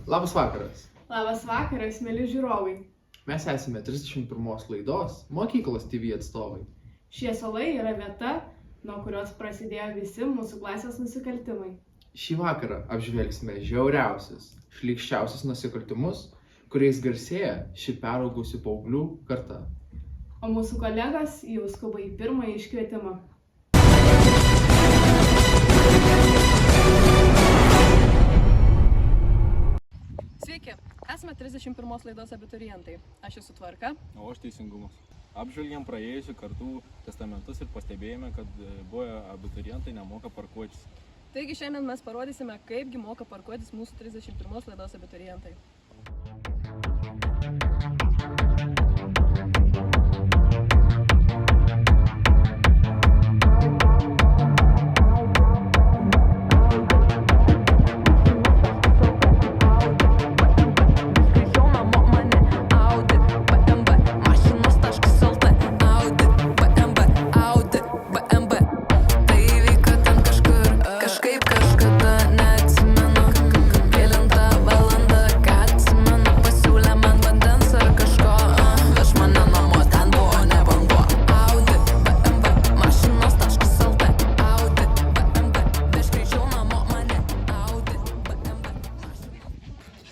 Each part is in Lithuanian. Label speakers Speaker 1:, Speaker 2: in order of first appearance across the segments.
Speaker 1: Labas vakaras.
Speaker 2: Labas vakaras, mėly žiūrovai.
Speaker 1: Mes esame 31 laidos Mokyklos TV atstovai.
Speaker 2: Šie salai yra vieta, nuo kurios prasidėjo visi mūsų klasės nusikaltimai.
Speaker 1: Šį vakarą apžvelgsime žiauriausius, šlykščiausius nusikaltimus, kuriais garsėja ši peraugusių paauglių karta.
Speaker 2: O mūsų kolegos jau skuba į pirmąjį iškvietimą.
Speaker 3: Sveiki, esame 31 laidos abiturientai. Aš esu Tvarka.
Speaker 4: O aš Teisingumas. Apžvelgėm praėjusių kartų testamentus ir pastebėjome, kad buvę abiturientai nemoka parkuotis.
Speaker 3: Taigi šiandien mes parodysime, kaipgi moka parkuotis mūsų 31 laidos abiturientai.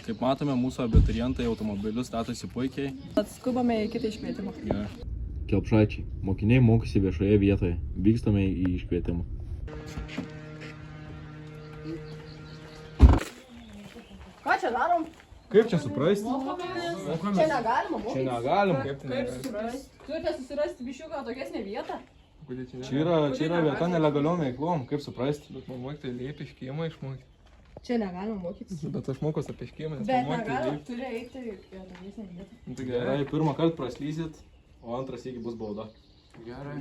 Speaker 4: Kaip matome, mūsų abiturientai automobilius statosi puikiai.
Speaker 3: Skubame į kitą iškvietimą.
Speaker 4: Kelpšaičiai. Mokiniai mokosi viešoje vietoje. Vykstame į iškvietimą.
Speaker 3: Ką čia darom?
Speaker 4: Kaip čia suprasti?
Speaker 3: Čia negalima mokytis.
Speaker 4: Čia negalima.
Speaker 3: Kaip suprasti? Turite susirasti biškiuką togesnę vietą?
Speaker 4: Čia yra vieta nelegaliom veiklom. Kaip suprasti?
Speaker 5: Bet man mokytojai liepia škėjimą išmokti.
Speaker 3: Čia negalima mokytis.
Speaker 5: Bet aš mokos apie škėjimą, nes
Speaker 3: Bet
Speaker 5: man mokytojai
Speaker 3: negalima,
Speaker 5: liepia.
Speaker 3: turi eiti į togesnę vietą.
Speaker 5: Nu, tai
Speaker 4: Gerai,
Speaker 5: gerai.
Speaker 4: pirmą kartą praslysit, o antras iki bus bauda.
Speaker 5: Gerai.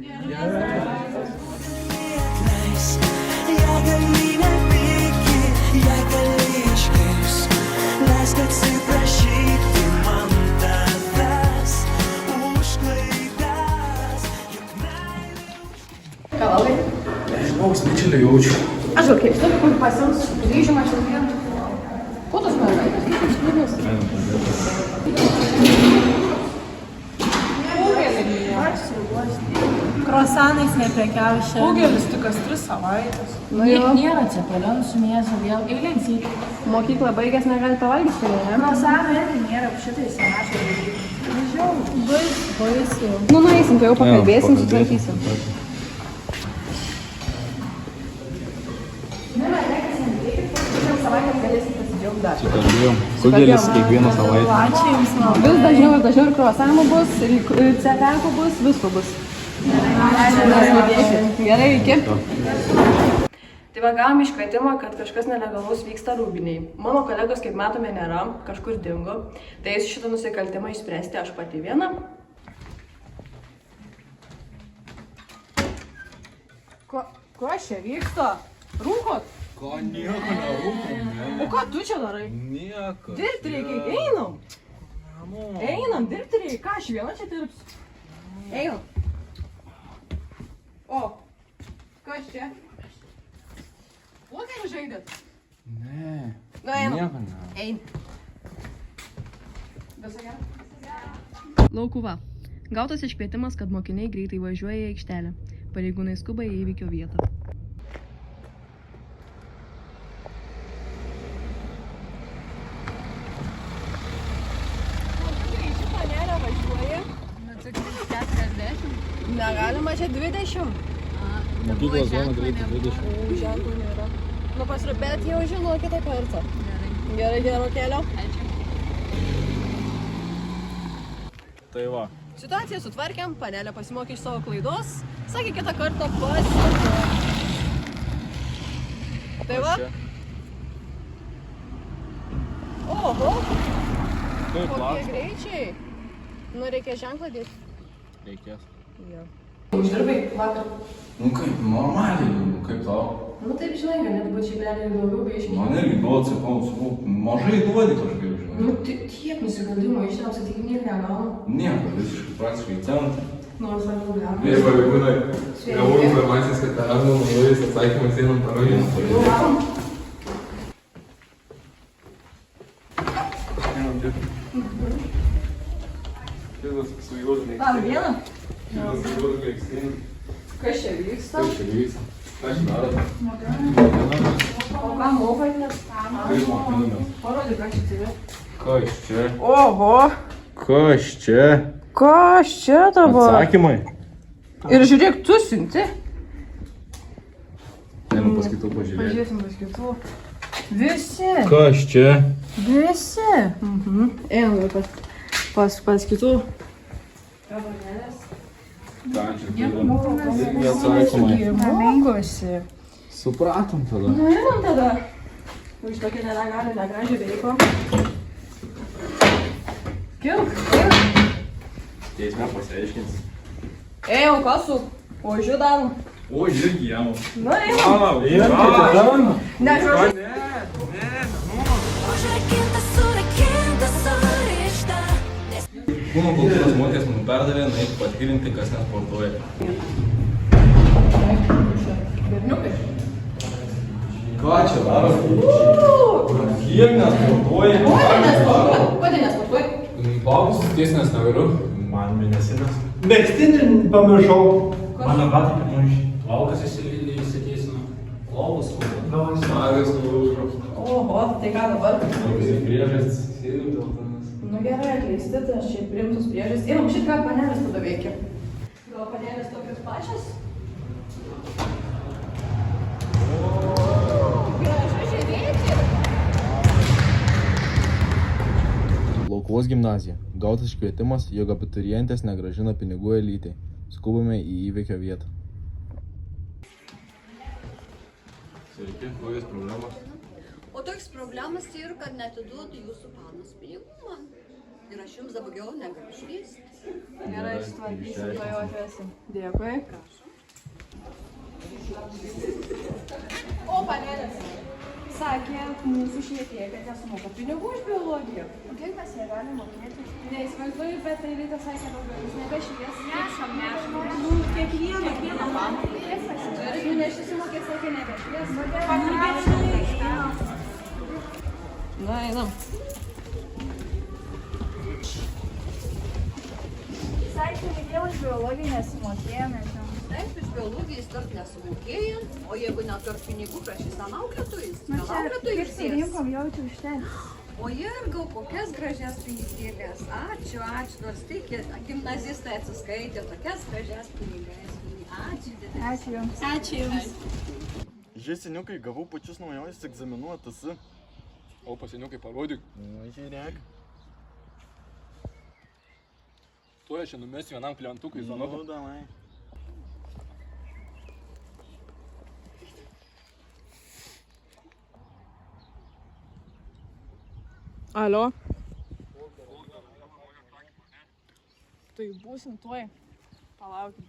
Speaker 6: Я галина пики, я галишкис, ласкаться прощите мантадас, užklaidas, juk meilė.
Speaker 3: Ką valgai?
Speaker 1: Žmogus bičiulį jaučiu.
Speaker 3: Aš jau kaip tu, kur pasiims grįžimą šiandien. Ko tos mergaitės? Kaip skubės?
Speaker 7: Krosanais neprekiauju šiandien.
Speaker 2: Daugelis tik kas 3 savaitės.
Speaker 3: Nu jo.
Speaker 7: Nėra cepelinų su mėsa, vėl eilės į
Speaker 3: Mokyklą baigęs negali pavalgyti, ne?
Speaker 7: krosaną irgi nėra šitai senašai. Baisu.
Speaker 3: Nu, nueisim, tai jau pakalbėsim, sutvarkysim. Savaitės galėsim pasidžiaugti dar.
Speaker 4: Sukalbėjom. Kugelis kiekvieną savaitę.
Speaker 7: Ačiū Jums labai.
Speaker 3: Vis dažniau ir dažniau ir kruasanų bus, ir cepekų bus, visko bus. Gerai, iki. Tai va, gavom iškvietimą, kad kažkas nelegalus vyksta Rūbiniai. Mano kolegos, kaip matome, nėra, kažkur dingo. Tai eisiu šitą nusikaltimą išspręsti aš pati viena. Ko čia vyksta? Rūkot?
Speaker 4: Ko nieko nerūkom, ne?
Speaker 3: O ką tu čia darai?
Speaker 4: Nieko.
Speaker 3: Dirbti reikia, einam. Einam, dirbti reikia. Ką aš viena čia dirbsiu? Einam. O, kas čia? Pokerį žaidėt?
Speaker 4: Ne.
Speaker 3: Nu, einam.
Speaker 4: Nieko ne.
Speaker 3: Ein. Viso gero? Laukuva. Gautas iškvietimas, kad mokiniai greitai važiuoja į aikštelę. Pareigūnai skuba į įvykio vietą. Negalima čia 20.
Speaker 4: Mokyklos zona greitai 20.
Speaker 3: Ženklų nėra. Nu pasirūpėt jau žinau kitą kartą. Gerai, gero kelio.
Speaker 4: Tai va.
Speaker 3: Situaciją sutvarkėm, panelė pasimokė iš savo klaidos. Sakė kitą kartą pasimokė. Tai va. Oho,
Speaker 4: Kaip
Speaker 3: kokie
Speaker 4: plats?
Speaker 3: greičiai. Nu reikia ženklą dėti.
Speaker 4: Reikės.
Speaker 3: Jo. Uždirbai vakar.
Speaker 8: Nu kaip, normaliai, kaip tau?
Speaker 3: Nu taip žinai, galėtų būti šiaip daugiau biškiai.
Speaker 8: Man irgi duot, sakau, mažai duodi kažkaip, žinai.
Speaker 3: Nu tiek nusikaltimų iščiausia, tik nieko negaunu.
Speaker 8: Nieko, visiškai praktiškai centą.
Speaker 3: Nors labiau gaunu.
Speaker 5: Jei pareigūnai gavau informacijos, kad tavęs naujais atsakymais einam parodyti.
Speaker 3: Nu, varom.
Speaker 5: Šitas su juodu mėgstiniu.
Speaker 3: Dar vieną?
Speaker 5: Šitas su juodu mėgstiniu.
Speaker 3: Kas čia vyksta?
Speaker 5: Kas čia vyksta? Ką čia darot?
Speaker 3: O ką mokotės?
Speaker 5: Kaip mokinamės?
Speaker 3: Parodyk, ką čia turi.
Speaker 5: Kas čia?
Speaker 3: Oho!
Speaker 4: Kas čia?
Speaker 3: Kas čia dabar?
Speaker 4: Atsakymai.
Speaker 3: Ir žiūrėk, tu siunti.
Speaker 4: Einam paskaitų pažiūrėti.
Speaker 3: Pažiūrėsim paskaitų. Visi.
Speaker 4: Kas čia?
Speaker 3: Visi. Einam paskaitų. Gabalėlės.
Speaker 5: Ką čia?
Speaker 4: Atsakymai.
Speaker 3: Mokosi.
Speaker 4: Supratom tada.
Speaker 3: Nu, einam tada. Už tokią negražią veiklą. Kilk, einam.
Speaker 4: Teisme pasiaiškins.
Speaker 3: Ėjau, kasų. Ožių darom.
Speaker 5: O, irgi jam.
Speaker 3: Nu, einam. Nežiūrėk.
Speaker 6: Užrakinta surišta.
Speaker 8: Kūno kultūros mokės mums perdavė, nueiti patikirinti, kas nesportuoja.
Speaker 3: Berniukai.
Speaker 8: Ką čia daro? Kiek nesportuoja?
Speaker 3: Kodėl nesportuoji?
Speaker 5: Babus tiesnės negaliu.
Speaker 4: Man mėnesinės.
Speaker 9: Megztinį pamiršau.
Speaker 4: Mano batai pirmųjų.
Speaker 9: Laukas įsiteisino. Lovus.
Speaker 5: Smagas nulūžo.
Speaker 3: Oho, tai ką dabar?
Speaker 5: Priežastis. Sėdėjau dėl tenais.
Speaker 3: Nu gerai, atleisti, tai aš čia priimtus priežastis. Einam, šit ką panelės tada veikia. Gal panelės tokios pačios? Gražiai veikia.
Speaker 4: Laukuvos gimnazija. Gautas iškvietimas, jog abiturientės negrąžina pinigų Elytei. Skubame į įvykio vietą.
Speaker 5: Sveiki, kokios problemos?
Speaker 10: O toks problemas tai ir kad netiduotų jūsų panas pinigų man. Ir aš jums dabar jau negaliu išvysti.
Speaker 3: Gerai, ištvarkysim, to jau atvesim. Dėkui. O, panelės. Sakė, mūsų švietėja, kad nesumoka pinigų už biologiją. O kiek mes ją galim mokėti? Neįsivaizduoju, bet tai ryte sakė daugiau. Jūs nebešvies. Nešam. Nu, kiekvieną pamoką. Ir nešisimokės sakė nebešvies. Na, einam.
Speaker 7: Sakė, reikėjo už biologiją nesimokėjome.
Speaker 10: Taip, iš biologijos dar nesumokėjo, o jeigu neturi pinigų, prašys ant auklėtojus.
Speaker 7: Surinkom jaučiu užtenka.
Speaker 10: O jie ir gal kokias gražias pinigėlės. Ačiū, nors tai gimnazistai atsiskaitė tokias gražias pinigėlės. Ačiū.
Speaker 7: Ačiū jums. Ačiū jums.
Speaker 4: Žieseniukai, gavau pačius naujausius egzaminų ATS.
Speaker 5: O paseniukai parodyk.
Speaker 4: Na, žiūrėk.
Speaker 5: Tuo aš čia numesiu vienam klientukui zonotą.
Speaker 4: Nu, davai.
Speaker 3: Alio? Tai būsim tuoj. Palaukit.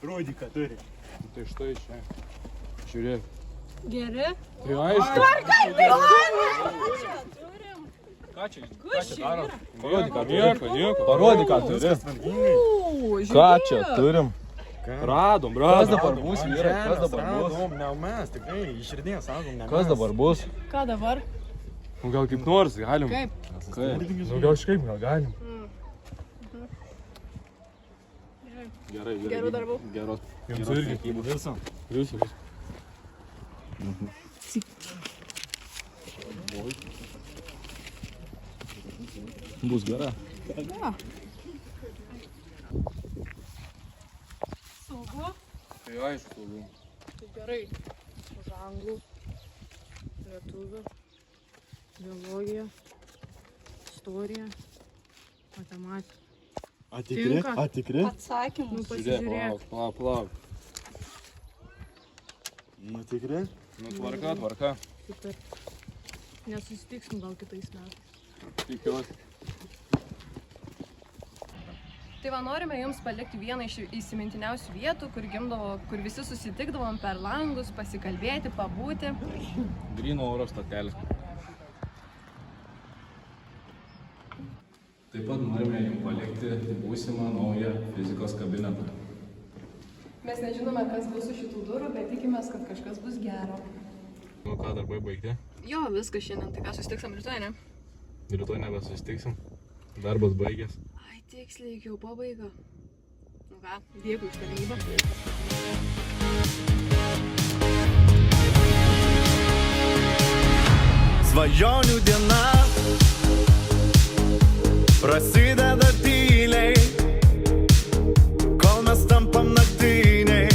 Speaker 4: Rodyk, ką turi.
Speaker 5: Tai štai čia. Žiūrėk.
Speaker 3: Geri?
Speaker 5: Tai aišku. Ką čia daro? Parodyk, ką nieko.
Speaker 4: Parodyk, ką turi. Ką čia turim?
Speaker 5: Radom.
Speaker 4: Kas dabar bus, vyrai? Kas dabar bus? Ne, mes tikrai iširdėjom, sakom, ne mes. Kas dabar bus?
Speaker 3: Ką dabar?
Speaker 5: Nu gal kaip nors galim.
Speaker 3: Kaip?
Speaker 5: Nu gal kažkaip gal galim. Gerai.
Speaker 3: Gerų darbų.
Speaker 5: Geros.
Speaker 4: Jums irgi. Visą.
Speaker 5: Jūsų.
Speaker 4: Bus gera.
Speaker 3: Saugu?
Speaker 5: Tai aišku.
Speaker 3: Tai gerai. Už anglų, lietuvių, biologiją, istoriją, matematiką.
Speaker 4: Atikri?
Speaker 3: Atsakymų. Nu,
Speaker 5: Žiūrėk,
Speaker 3: pasižiūrėk.
Speaker 5: palauk.
Speaker 4: Nu, tikri?
Speaker 5: Nu tvarka.
Speaker 3: Super. Nesusitiksim gal kitais metais.
Speaker 5: Tikiuosi.
Speaker 3: Tai va, norime jums palikti vieną iš įsimintiniausių vietų, kur visi susitikdavom per langus, pasikalbėti, pabūti.
Speaker 5: Gryno oro stotelė.
Speaker 8: Taip pat norime jums palikti būsimą naują fizikos kabinetą.
Speaker 3: Mes nežinome, kas bus už šitų durų, bet tikimės, kad kažkas bus gero.
Speaker 4: Nu ką, darbai baigti?
Speaker 3: Jo, viskas šiandien, tai ką susitiksam rytoj, ne?
Speaker 4: Rytoj nebesusitiksim. Darbas baigęs.
Speaker 3: Ai, tiksliai, jau pabaiga. Nu ką, dėkui už tarnybą.
Speaker 11: Svajonių diena prasideda tyliai, kol mes tampam naktiniai.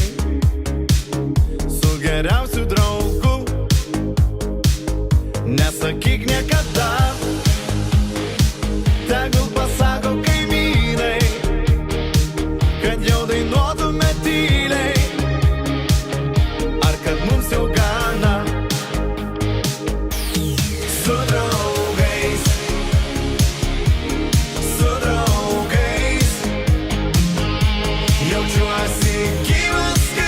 Speaker 11: Su geriausiu draugu nesakyk niekada, tegul pasako kaimynai, kad jau dainuotume tyliai, ar kad mums jau gana. Su draugais jaučiuosi gyvas.